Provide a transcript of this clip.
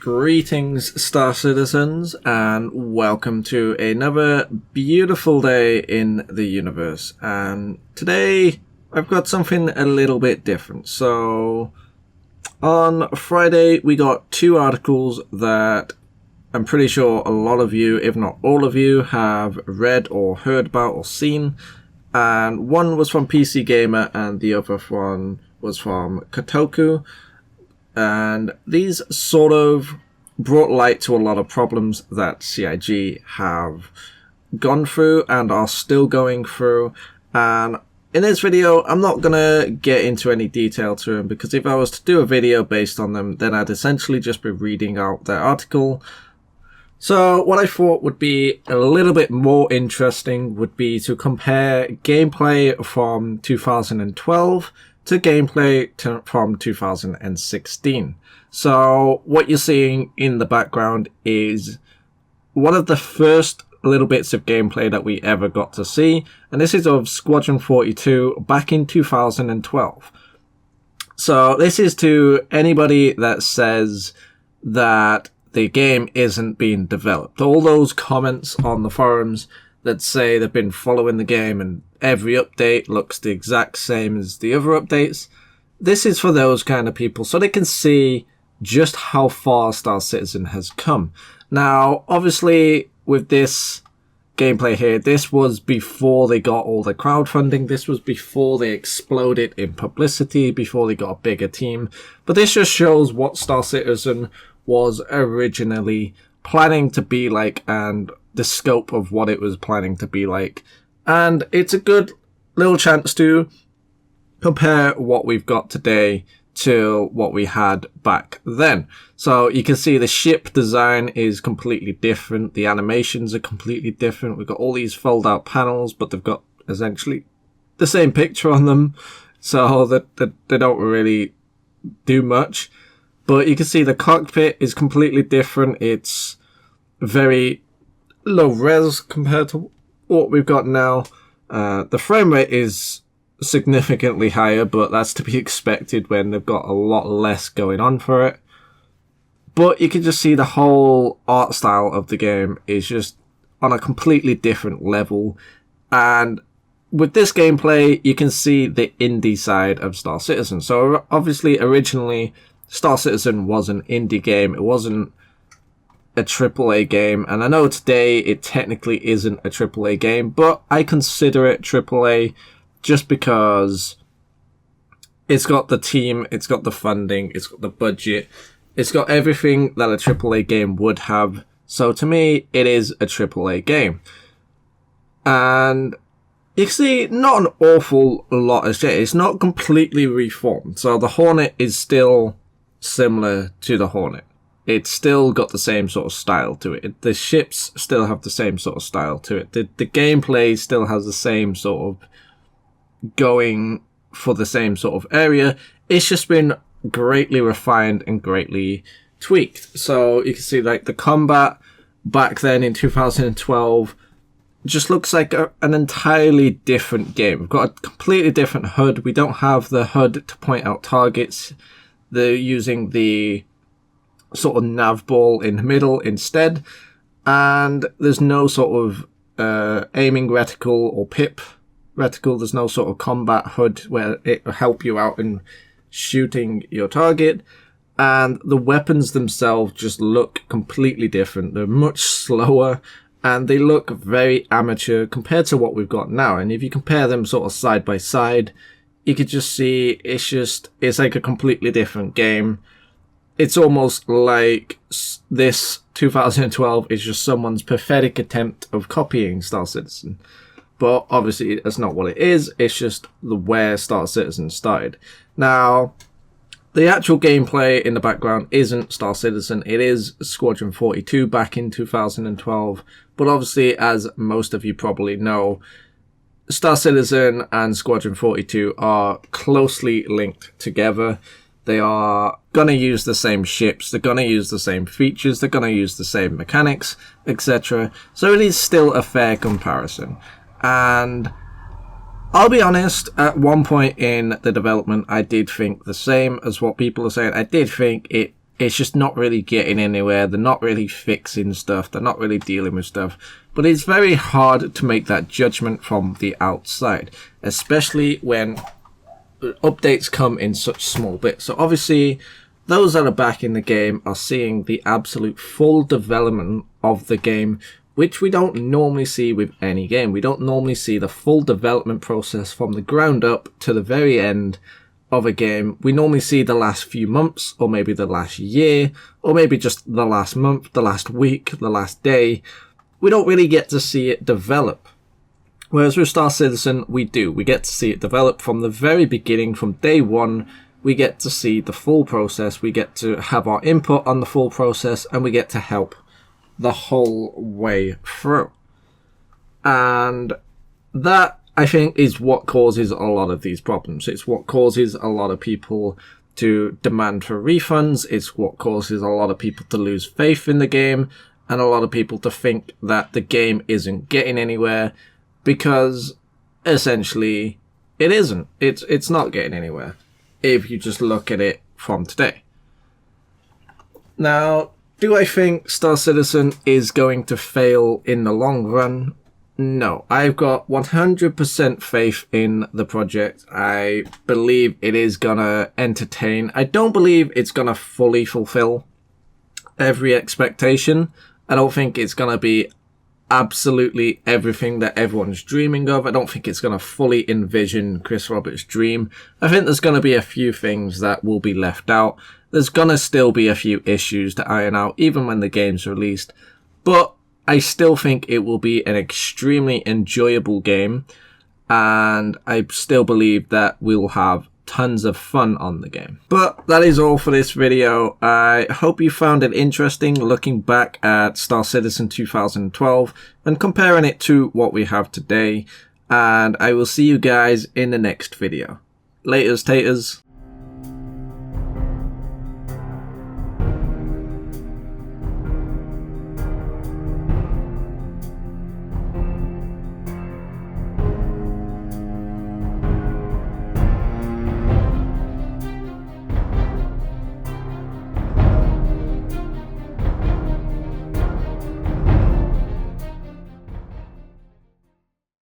Greetings, Star Citizens, and welcome to another beautiful day in the universe. And today, I've got something a little bit different. So, on Friday, we got two articles that I'm pretty sure a lot of you, if not all of you, have read or heard about or seen. And one was from PC Gamer, and the other one was from Kotaku. And these sort of brought light to a lot of problems that CIG have gone through and are still going through. And in this video, I'm not going to get into any detail to them, because if I was to do a video based on them, then I'd essentially just be reading out their article. So what I thought would be a little bit more interesting would be to compare gameplay from 2012 to gameplay from 2016. So what you're seeing in the background is one of the first little bits of gameplay that we ever got to see, and this is of Squadron 42 back in 2012. So this is to anybody that says that the game isn't being developed. All those comments on the forums that say they've been following the game and every update looks the exact same as the other updates. This is for those kind of people, so they can see just how far Star Citizen has come. Now, obviously, with this gameplay here, this was before they got all the crowdfunding. This was before they exploded in publicity, before they got a bigger team. But this just shows what Star Citizen was originally planning to be like, and the scope of what it was planning to be like. And it's a good little chance to compare what we've got today to what we had back then. So you can see the ship design is completely different. The animations are completely different. We've got all these fold out panels, but they've got essentially the same picture on them, so that they don't really do much. But you can see the cockpit is completely different. It's very low res compared to what we've got now. The frame rate is significantly higher, but that's to be expected when they've got a lot less going on for it. But you can just see the whole art style of the game is just on a completely different level. And with this gameplay, you can see the indie side of Star Citizen. So obviously, originally, Star Citizen was an indie game. It wasn't a AAA game, and I know today it technically isn't a AAA game, but I consider it AAA just because it's got the team, it's got the funding, it's got the budget, it's got everything that a AAA game would have. So to me, it is a AAA game. And you can see not an awful lot has changed. It's not completely reformed. So the Hornet is still similar to the Hornet. It's still got the same sort of style to it. The ships still have the same sort of style to it. The gameplay still has the same sort of going for the same sort of area. It's just been greatly refined and greatly tweaked. So you can see like the combat back then in 2012 just looks like an entirely different game. We've got a completely different HUD. We don't have the HUD to point out targets. They're using the sort of nav ball in the middle instead, and there's no sort of aiming reticle or pip reticle. There's no sort of combat HUD where it will help you out in shooting your target, and the weapons themselves just look completely different. They're much slower, and they look very amateur compared to what we've got now. And if you compare them sort of side by side, you could just see it's like a completely different game. It's almost like this 2012 is just someone's pathetic attempt of copying Star Citizen. But obviously that's not what it is. It's just where Star Citizen started. Now, the actual gameplay in the background isn't Star Citizen. It is Squadron 42 back in 2012. But obviously, as most of you probably know, Star Citizen and Squadron 42 are closely linked together. They are going to use the same ships, they're going to use the same features, they're going to use the same mechanics, etc. So it is still a fair comparison. And I'll be honest, at one point in the development, I did think the same as what people are saying. I did think it it's just not really getting anywhere. They're not really fixing stuff. They're not really dealing with stuff. But it's very hard to make that judgment from the outside, especially when updates come in such small bits. So obviously, those that are back in the game are seeing the absolute full development of the game, which we don't normally see with any game. We don't normally see the full development process from the ground up to the very end of a game. We normally see the last few months, or maybe the last year, or maybe just the last month, the last week, the last day. We don't really get to see it develop. Whereas with Star Citizen, we do. We get to see it develop from the very beginning, from day one. We get to see the full process. We get to have our input on the full process, and we get to help the whole way through. And that, I think, is what causes a lot of these problems. It's what causes a lot of people to demand for refunds. It's what causes a lot of people to lose faith in the game, and a lot of people to think that the game isn't getting anywhere, because essentially it isn't. It's not getting anywhere if you just look at it from today. Now, do I think Star Citizen is going to fail in the long run? No, I've got 100% faith in the project. I believe it is gonna entertain. I don't believe it's gonna fully fulfill every expectation. I don't think it's gonna be absolutely everything that everyone's dreaming of. I don't think it's gonna fully envision Chris Roberts' dream. I think there's gonna be a few things that will be left out. There's gonna still be a few issues to iron out, even when the game's released. But I still think it will be an extremely enjoyable game, and I still believe that we'll have tons of fun on the game. But that is all for this video. I hope you found it interesting looking back at Star Citizen 2012 and comparing it to what we have today, and I will see you guys in the next video. Laters taters.